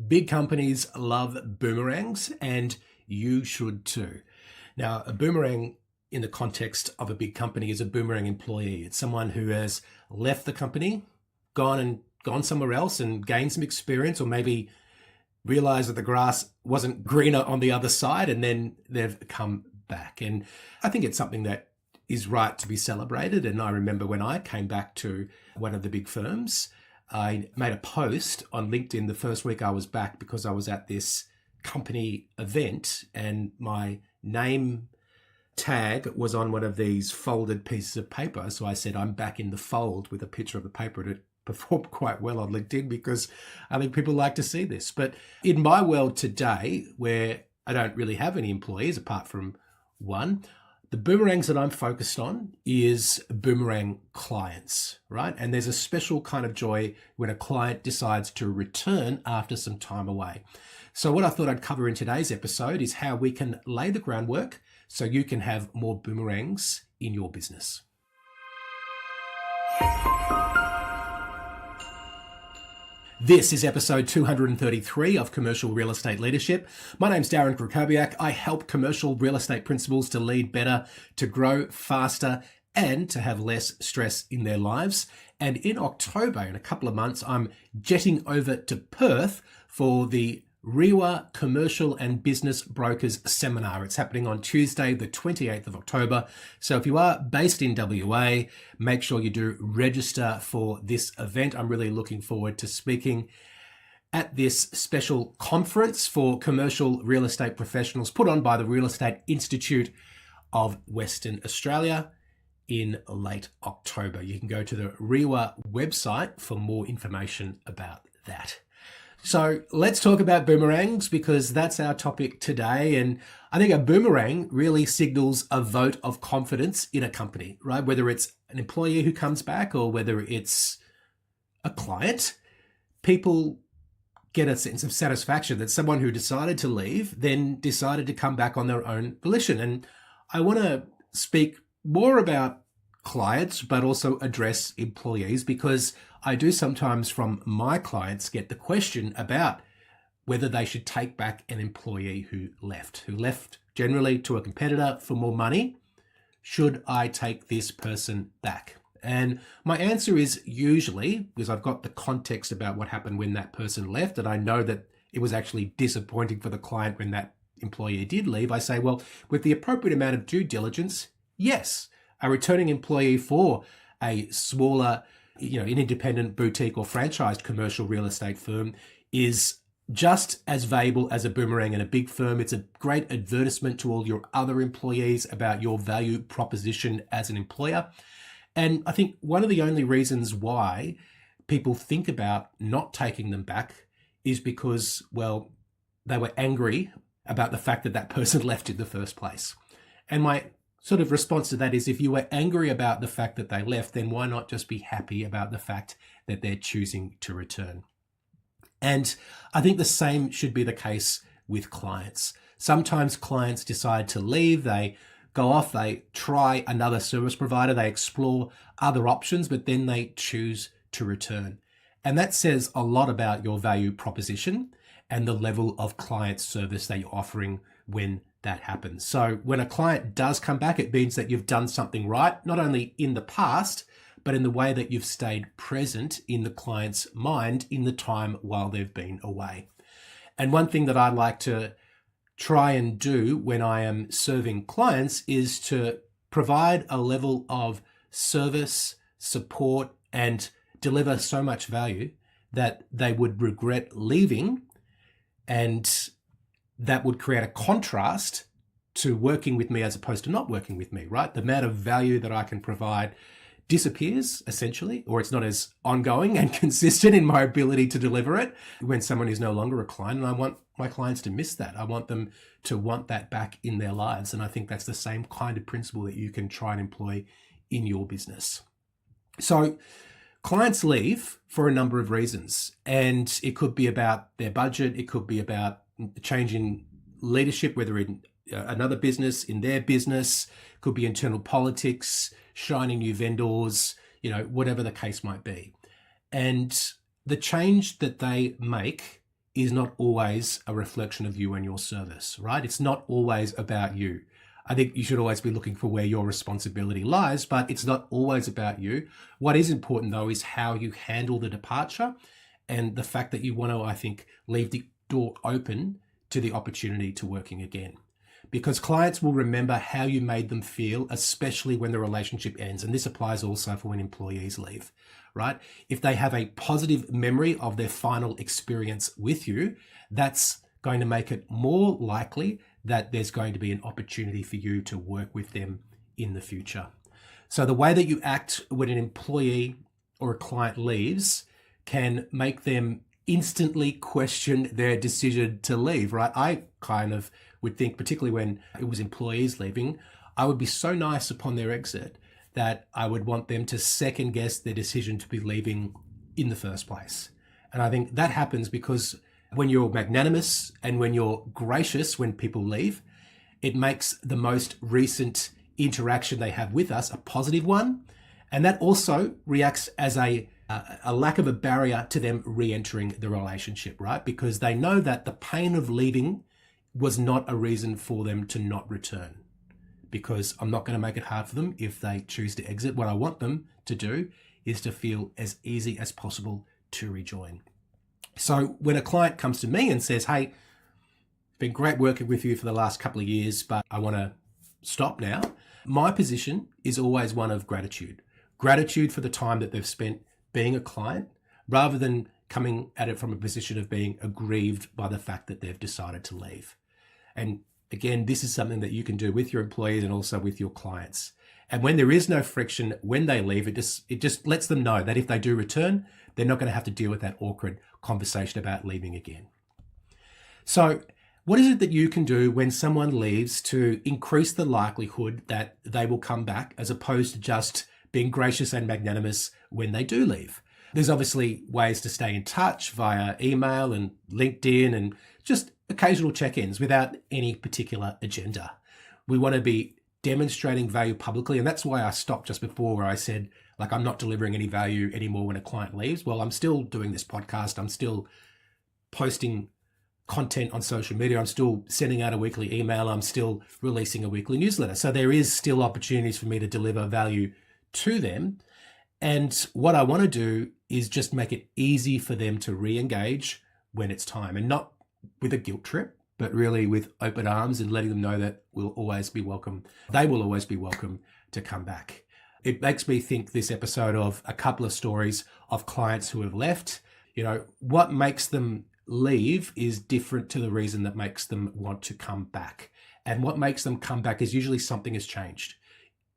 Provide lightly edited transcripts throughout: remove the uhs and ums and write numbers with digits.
Big companies love boomerangs, and you should too. Now, a boomerang in the context of a big company is a boomerang employee. It's someone who has left the company, gone somewhere else and gained some experience, or maybe realized that the grass wasn't greener on the other side, and then they've come back. And I think it's something that is right to be celebrated. And I remember when I came back to one of the big firms, I made a post on LinkedIn the first week I was back because I was at this company event and my name tag was on one of these folded pieces of paper. So I said, I'm back in the fold, with a picture of the paper. And it performed quite well on LinkedIn because I think people like to see this. But in my world today, where I don't really have any employees apart from one, the boomerangs that I'm focused on is boomerang clients, right? And there's a special kind of joy when a client decides to return after some time away. So what I thought I'd cover in today's episode is how we can lay the groundwork so you can have more boomerangs in your business. This is episode 233 of Commercial Real Estate Leadership. My name's Darren Krakowiak. I help commercial real estate principals to lead better, to grow faster, and to have less stress in their lives. And in October, in a couple of months, I'm jetting over to Perth for the REWA Commercial and Business Brokers Seminar. It's happening on Tuesday, the 28th of October. So if you are based in WA, make sure you do register for this event. I'm really looking forward to speaking at this special conference for commercial real estate professionals put on by the Real Estate Institute of Western Australia in late October. You can go to the REWA website for more information about that. So let's talk about boomerangs, because that's our topic today. And I think a boomerang really signals a vote of confidence in a company, right? Whether it's an employee who comes back or whether it's a client, people get a sense of satisfaction that someone who decided to leave then decided to come back on their own volition. And I want to speak more about clients, but also address employees, because I do sometimes from my clients get the question about whether they should take back an employee who left generally to a competitor for more money. Should I take this person back? And my answer is usually, because I've got the context about what happened when that person left, and I know that it was actually disappointing for the client when that employee did leave, I say, well, with the appropriate amount of due diligence, yes, a returning employee for a smaller, an independent boutique or franchised commercial real estate firm is just as valuable as a boomerang in a big firm. It's a great advertisement to all your other employees about your value proposition as an employer. And I think one of the only reasons why people think about not taking them back is because, well, they were angry about the fact that that person left in the first place. And my sort of response to that is, if you were angry about the fact that they left, then why not just be happy about the fact that they're choosing to return? And I think the same should be the case with clients. Sometimes clients decide to leave, they go off, they try another service provider, they explore other options, but then they choose to return. And that says a lot about your value proposition and the level of client service that you're offering when that happens. So when a client does come back, it means that you've done something right, not only in the past, but in the way that you've stayed present in the client's mind in the time while they've been away. And one thing that I like to try and do when I am serving clients is to provide a level of service, support, and deliver so much value that they would regret leaving, and that would create a contrast to working with me as opposed to not working with me, right? The amount of value that I can provide disappears essentially, or it's not as ongoing and consistent in my ability to deliver it when someone is no longer a client. And I want my clients to miss that. I want them to want that back in their lives. And I think that's the same kind of principle that you can try and employ in your business. So clients leave for a number of reasons, and it could be about their budget. It could be about changing leadership, whether in another business, in their business, could be internal politics, shining new vendors, whatever the case might be. And the change that they make is not always a reflection of you and your service, right? It's not always about you. I think you should always be looking for where your responsibility lies, but it's not always about you. What is important though is how you handle the departure and the fact that you want to, I think, leave the door open to the opportunity to working again. Because clients will remember how you made them feel, especially when the relationship ends. And this applies also for when employees leave, right? If they have a positive memory of their final experience with you, that's going to make it more likely that there's going to be an opportunity for you to work with them in the future. So the way that you act when an employee or a client leaves can make them instantly question their decision to leave, right? I kind of would think, particularly when it was employees leaving, I would be so nice upon their exit that I would want them to second guess their decision to be leaving in the first place. And I think that happens because when you're magnanimous and when you're gracious when people leave, it makes the most recent interaction they have with us a positive one. And that also reacts as a lack of a barrier to them re-entering the relationship, right? Because they know that the pain of leaving was not a reason for them to not return, because I'm not going to make it hard for them if they choose to exit. What I want them to do is to feel as easy as possible to rejoin. So when a client comes to me and says, hey, it's been great working with you for the last couple of years, but I want to stop now, my position is always one of gratitude. Gratitude for the time that they've spent being a client, rather than coming at it from a position of being aggrieved by the fact that they've decided to leave. And again, this is something that you can do with your employees and also with your clients. And when there is no friction, when they leave, it just lets them know that if they do return, they're not going to have to deal with that awkward conversation about leaving again. So what is it that you can do when someone leaves to increase the likelihood that they will come back, as opposed to just being gracious and magnanimous when they do leave? There's obviously ways to stay in touch via email and LinkedIn and just occasional check-ins without any particular agenda. We want to be demonstrating value publicly. And that's why I stopped just before, where I said, like, I'm not delivering any value anymore when a client leaves. Well, I'm still doing this podcast. I'm still posting content on social media. I'm still sending out a weekly email. I'm still releasing a weekly newsletter. So there is still opportunities for me to deliver value to them. And what I want to do is just make it easy for them to re-engage when it's time, and not with a guilt trip, but really with open arms and letting them know that we'll always be welcome. They will always be welcome to come back. It makes me think this episode of a couple of stories of clients who have left. You know, what makes them leave is different to the reason that makes them want to come back. And what makes them come back is usually something has changed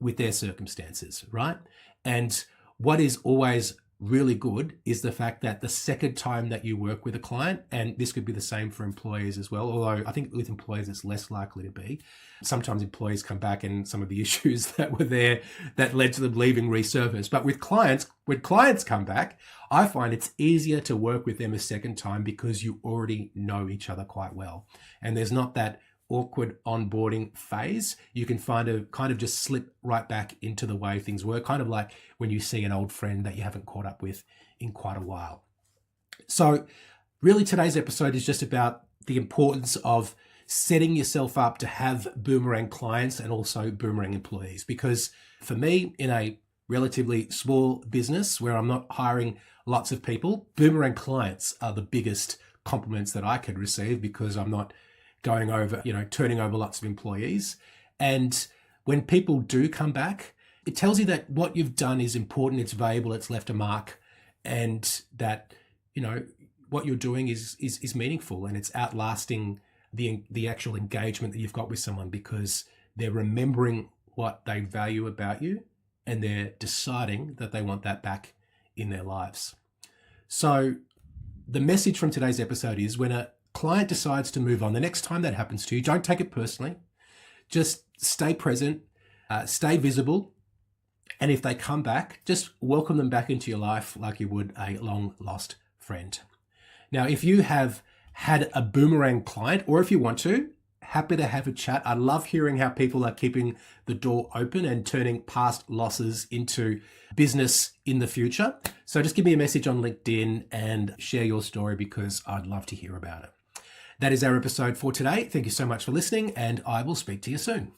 with their circumstances, right? And what is always really good is the fact that the second time that you work with a client, and this could be the same for employees as well, although I think with employees it's less likely to be. Sometimes employees come back and some of the issues that were there that led to them leaving resurface. But with clients, when clients come back, I find it's easier to work with them a second time because you already know each other quite well. And there's not that awkward onboarding phase. You can find a kind of just slip right back into the way things were, kind of like when you see an old friend that you haven't caught up with in quite a while. So really today's episode is just about the importance of setting yourself up to have Boomerang clients and also Boomerang employees. Because for me, in a relatively small business where I'm not hiring lots of people, Boomerang clients are the biggest compliments that I could receive, because I'm not going over, turning over lots of employees. And when people do come back, it tells you that what you've done is important, it's valuable, it's left a mark, and that, what you're doing is meaningful, and it's outlasting the actual engagement that you've got with someone, because they're remembering what they value about you and they're deciding that they want that back in their lives. So the message from today's episode is, when a client decides to move on, the next time that happens to you, don't take it personally. Just stay present, stay visible. And if they come back, just welcome them back into your life like you would a long lost friend. Now, if you have had a Boomerang client, or if you want to happy to have a chat. I love hearing how people are keeping the door open and turning past losses into business in the future. So just give me a message on LinkedIn and share your story because I'd love to hear about it. That is our episode for today. Thank you so much for listening, and I will speak to you soon.